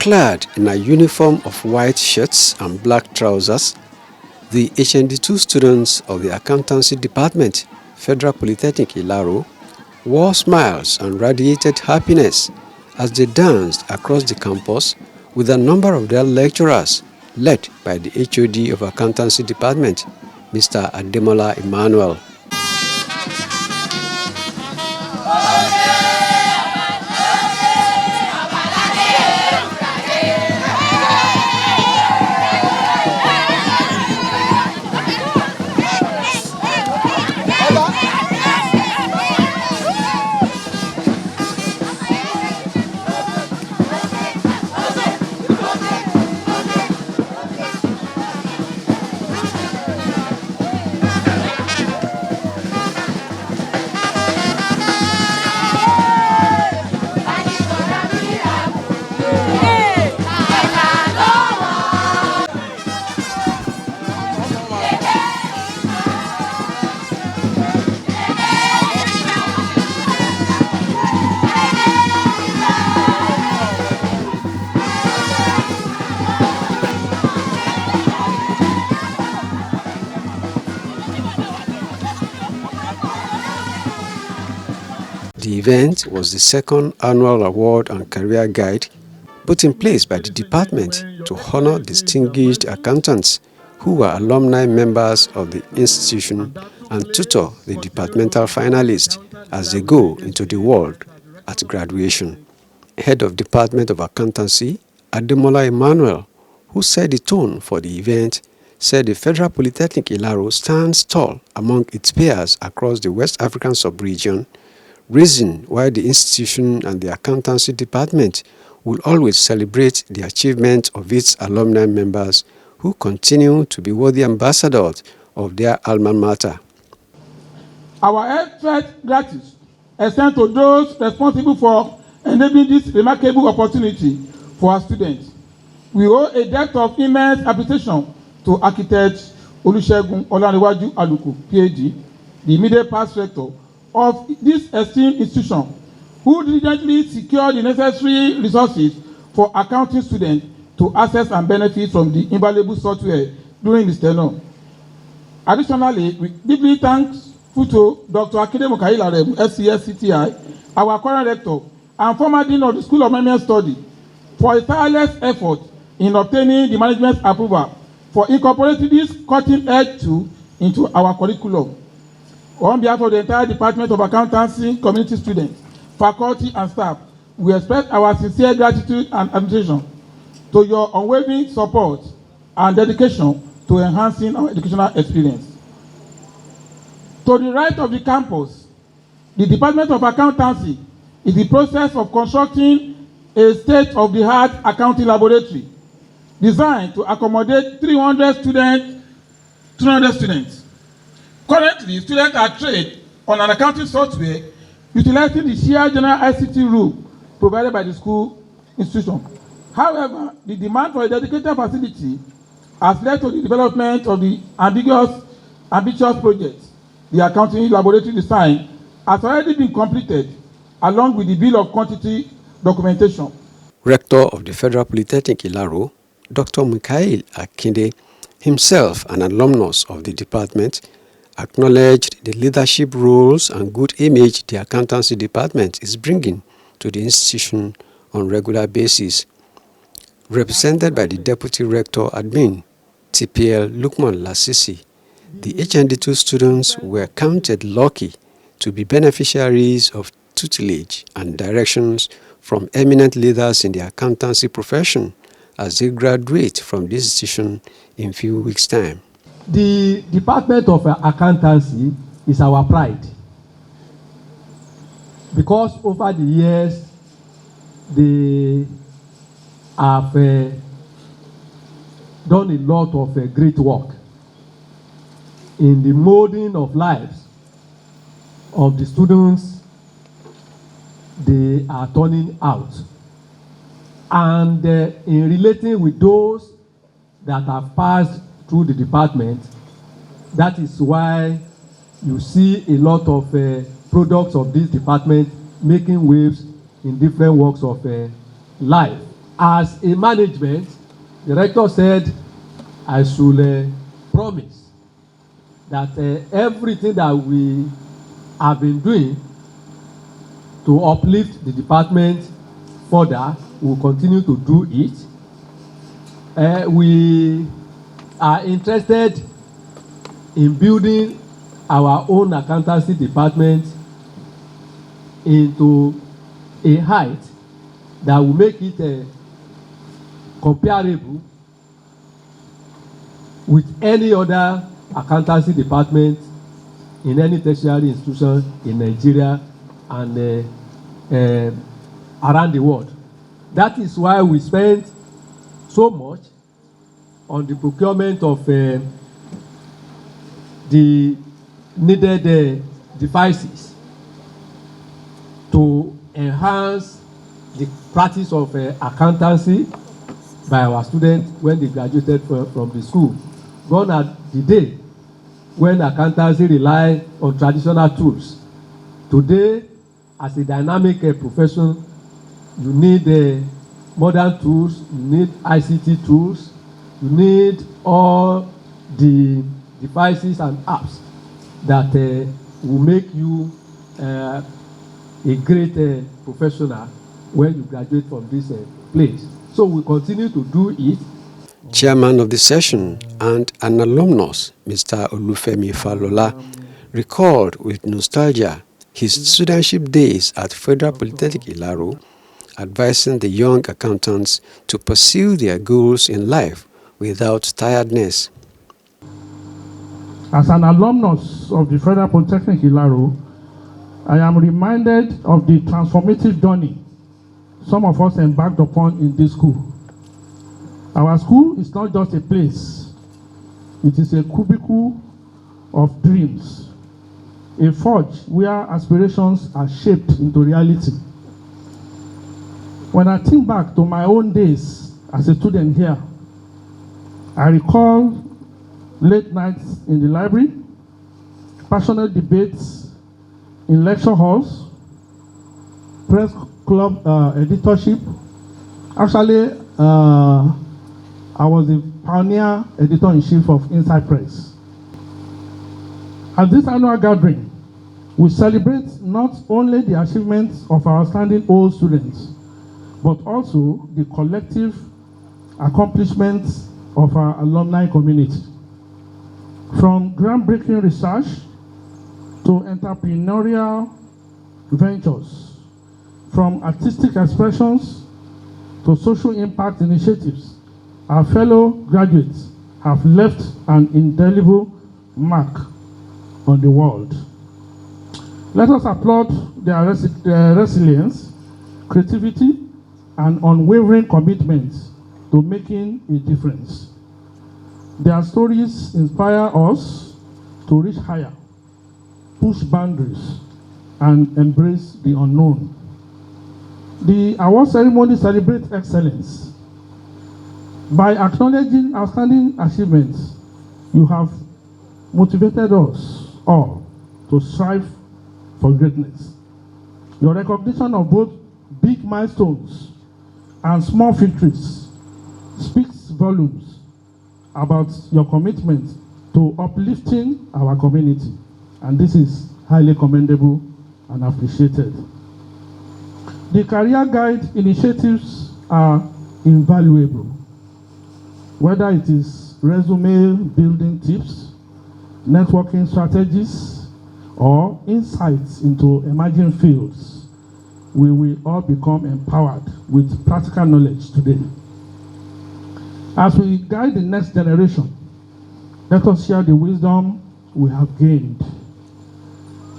Clad in a uniform of white shirts and black trousers, the HND2 students of the Accountancy Department, Federal Polytechnic Ilaro, wore smiles and radiated happiness as they danced across the campus with a number of their lecturers, led by the HOD of Accountancy Department, Mr. Ademola Emmanuel. The event was the second annual award and career guide put in place by the department to honor distinguished accountants who were alumni members of the institution and tutor the departmental finalists as they go into the world at graduation. Head of Department of Accountancy, Ademola Emmanuel, who set the tone for the event, said the Federal Polytechnic Ilaro stands tall among its peers across the West African sub-region, reason why the institution and the Accountancy Department will always celebrate the achievement of its alumni members who continue to be worthy ambassadors of their alma mater. Our heartfelt gratitude extends to those responsible for enabling this remarkable opportunity for our students. We owe a debt of immense appreciation to Architect Olusegun Olanrewaju Aluko, PhD, the immediate past rector of this esteemed institution, who diligently secured the necessary resources for accounting students to access and benefit from the invaluable software during this tenure. Additionally, we deeply thankful to Dr. Akinde Mukaila, SCS CTI, our current rector and former dean of the School of Management Study, for a tireless effort in obtaining the management approval for incorporating this cutting-edge tool into our curriculum. On behalf of the entire Department of Accountancy, community students, faculty, and staff, we express our sincere gratitude and appreciation to your unwavering support and dedication to enhancing our educational experience. To the right of the campus, the Department of Accountancy is in the process of constructing a state-of-the-art accounting laboratory designed to accommodate 300 students. Currently, students are trained on an accounting software utilizing the shared general ICT rule provided by the school institution. However, the demand for a dedicated facility has led to the development of the ambitious project. The accounting laboratory design has already been completed, along with the bill of quantity documentation. Rector of the Federal Polytechnic Ilaro, Dr. Mikhail Akinde, himself an alumnus of the department, acknowledged the leadership roles and good image the Accountancy Department is bringing to the institution on regular basis. Represented by the Deputy Rector Admin, TPL Lukman Lasisi, the HND2 students were counted lucky to be beneficiaries of tutelage and directions from eminent leaders in the accountancy profession as they graduate from this institution in a few weeks' time. The Department of Accountancy is our pride, because over the years they have done a lot of great work in the molding of lives of the students they are turning out, and in relating with those that have passed through the department. That is why you see a lot of products of this department making waves in different walks of life. as a management, the rector said I should promise that everything that we have been doing to uplift the department further, we will continue to do it. We are interested in building our own accountancy department into a height that will make it comparable with any other accountancy department in any tertiary institution in Nigeria and around the world. That is why we spent so much on the procurement of the needed devices to enhance the practice of accountancy by our students when they graduated from the school. Gone are the day when accountancy rely on traditional tools. Today, as a dynamic profession, you need modern tools, you need ICT tools, you need all the devices and apps that will make you a great professional when you graduate from this place. So we continue to do it. Chairman of the session and an alumnus, Mr. Olufemi Falola, recalled with nostalgia his studentship days at Federal Polytechnic Ilaro, advising the young accountants to pursue their goals in life without tiredness. As an alumnus of the Federal Polytechnic Ilaro, I am reminded of the transformative journey some of us embarked upon in this school. Our school is not just a place, it is a cubicle of dreams, a forge where aspirations are shaped into reality. When I think back to my own days as a student here, I recall late nights in the library, passionate debates in lecture halls, press club editorship. Actually, I was the pioneer editor-in-chief of Inside Press. At this annual gathering, we celebrate not only the achievements of our outstanding old students, but also the collective accomplishments of our alumni community. From groundbreaking research to entrepreneurial ventures, from artistic expressions to social impact initiatives, our fellow graduates have left an indelible mark on the world. Let us applaud their resilience, creativity, and unwavering commitment to making a difference. Their stories inspire us to reach higher, push boundaries, and embrace the unknown. The award ceremony celebrates excellence. By acknowledging outstanding achievements, you have motivated us all to strive for greatness. Your recognition of both big milestones and small victories speaks volumes about your commitment to uplifting our community, and this is highly commendable and appreciated. The career guide initiatives are invaluable, whether it is resume building tips, networking strategies, or insights into emerging fields. We will all become empowered with practical knowledge today. As we guide the next generation, let us share the wisdom we have gained.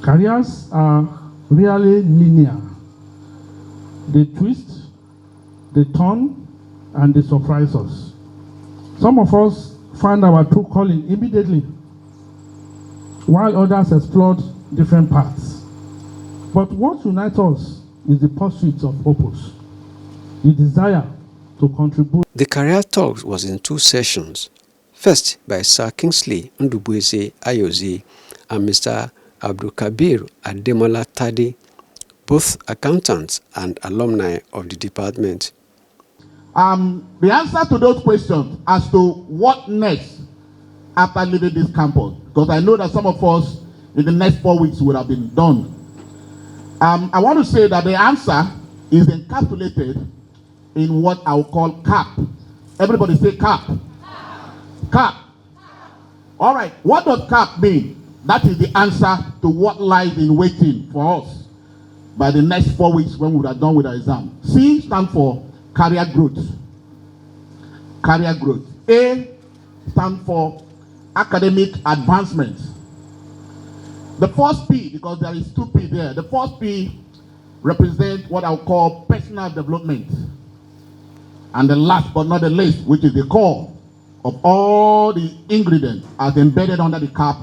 Careers are really linear. They twist, they turn, and they surprise us. Some of us find our true calling immediately, while others explored different paths. But what unites us is the pursuit of purpose, the desire to contribute. The career talk was in two sessions. First by Sir Kingsley Ndubueze Ayoze and Mr. Abdulkabir Ademola Tade, both accountants and alumni of the department. The answer to those questions as to what next after leaving this campus, because I know that some of us in the next 4 weeks would have been done. I want to say that the answer is encapsulated in what I'll call CAP. Everybody say CAP. CAP. All right, what does CAP mean? That is the answer to what lies in waiting for us by the next 4 weeks when we are done with our exam. C stands for career growth. Career growth. A stands for academic advancement. The first P, because there is 2 P there, the first P represents what I'll call personal development. And the last but not the least, which is the core of all the ingredients as embedded under the CAP,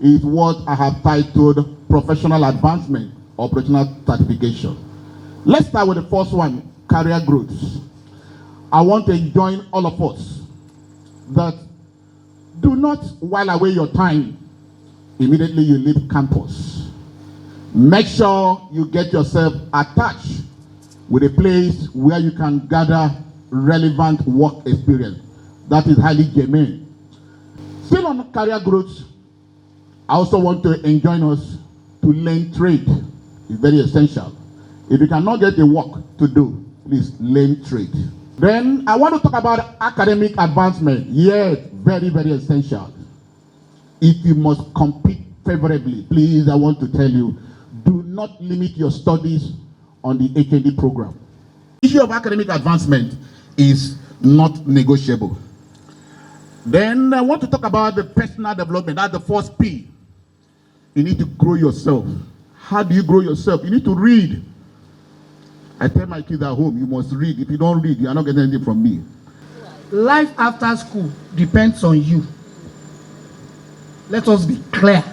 is what I have titled professional advancement, operational certification. Let's start with the first one, career growth. I want to join all of us that do not while away your time immediately you leave campus. Make sure you get yourself attached with a place where you can gather relevant work experience. That is highly germane. Still on career growth, I also want to enjoin us to learn trade. It's very essential. If you cannot get a work to do, please learn trade. Then I want to talk about academic advancement. Yes, very, very essential. If you must compete favorably, please, I want to tell you, do not limit your studies on the HND program. The issue of academic advancement is not negotiable. Then I want to talk about the personal development. That's the first P. You need to grow yourself. How do you grow yourself? You need to read. I tell my kids at home, you must read. If you don't read, you are not getting anything from me. Life after school depends on you. Let us be clear.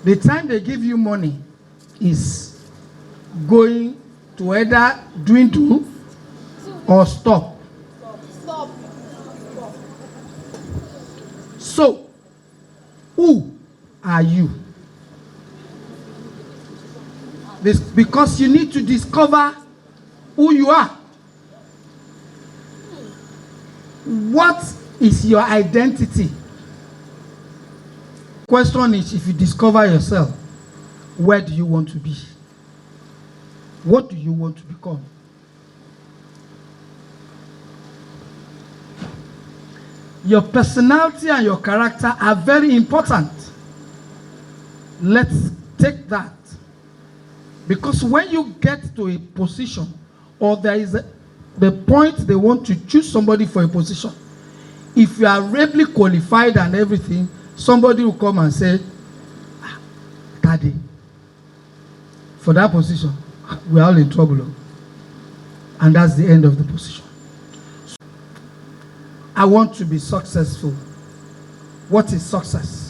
The time they give you money is going to either dwindle or stop. So, who are you? This, because you need to discover who you are. What is your identity? Question is, if you discover yourself, where do you want to be? What do you want to become? Your personality and your character are very important. Let's take that. Because when you get to a position, or there is the point they want to choose somebody for a position, if you are really qualified and everything, somebody will come and say, Daddy, for that position, we are all in trouble. And that's the end of the position. So, I want to be successful. What is success?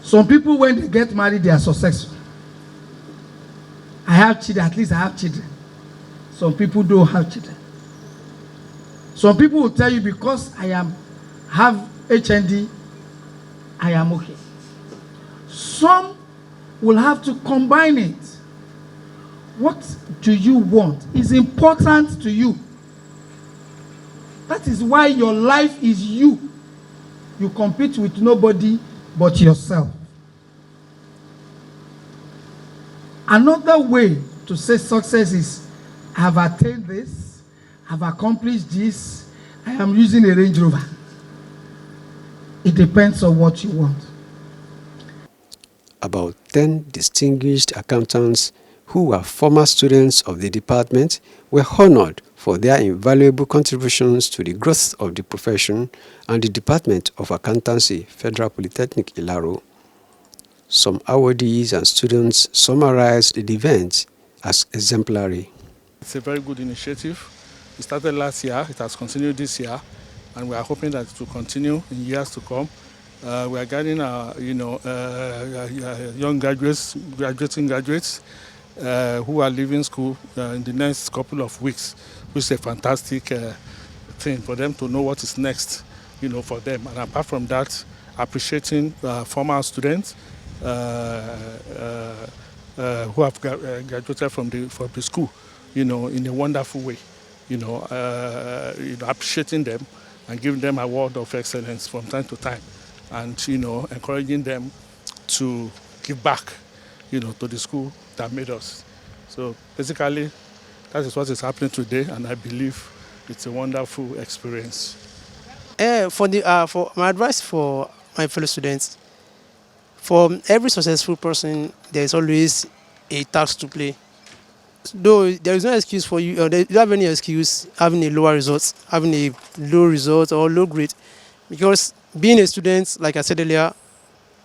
Some people, when they get married, they are successful. I have children, at least I have children. Some people don't have children. Some people will tell you, because I have HND, I am okay. Some will have to combine it. What do you want is important to you. That is why your life is you. You compete with nobody but yourself. Another way to say success is, I have attained this, I have accomplished this, I am using a Range Rover. It depends on what you want. About 10 distinguished accountants who were former students of the department were honored for their invaluable contributions to the growth of the profession and the Department of Accountancy, Federal Polytechnic Ilaro. Some awardees and students summarized the event as exemplary. It's a very good initiative. It started last year, it has continued this year, and we are hoping that it will continue in years to come. We are guiding young graduating graduates who are leaving school in the next couple of weeks, which is a fantastic thing for them to know what is next, for them. And apart from that, appreciating former students who have graduated from the school. in a wonderful way, appreciating them and giving them award of excellence from time to time, and, encouraging them to give back, to the school that made us. So basically, that is what is happening today, and I believe it's a wonderful experience. For my advice for my fellow students, for every successful person, there is always a task to play. Though there is no excuse for you, or you don't have any excuse having a lower result, having a low result or low grade, because being a student, like I said earlier,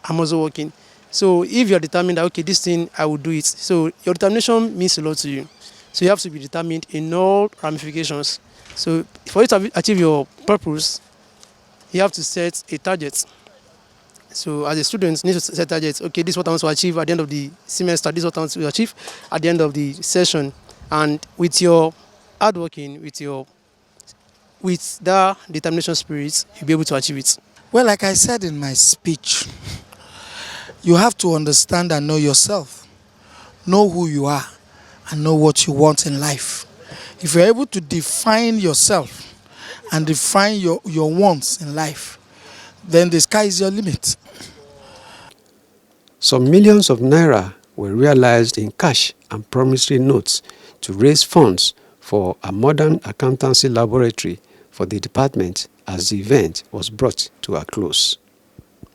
I'm also working. So if you're determined that okay, this thing I will do it, so your determination means a lot to you. So you have to be determined in all ramifications. So for you to achieve your purpose, you have to set a target. So as a student, you need to set targets. Okay, this is what I want to achieve at the end of the semester. This is what I want to achieve at the end of the session. And with your hard working, with that determination spirit, you'll be able to achieve it. Well, like I said in my speech, you have to understand and know yourself, know who you are, and know what you want in life. If you're able to define yourself and define your wants in life, then the sky is your limit. Some millions of naira were realized in cash and promissory notes to raise funds for a modern accountancy laboratory for the department as the event was brought to a close.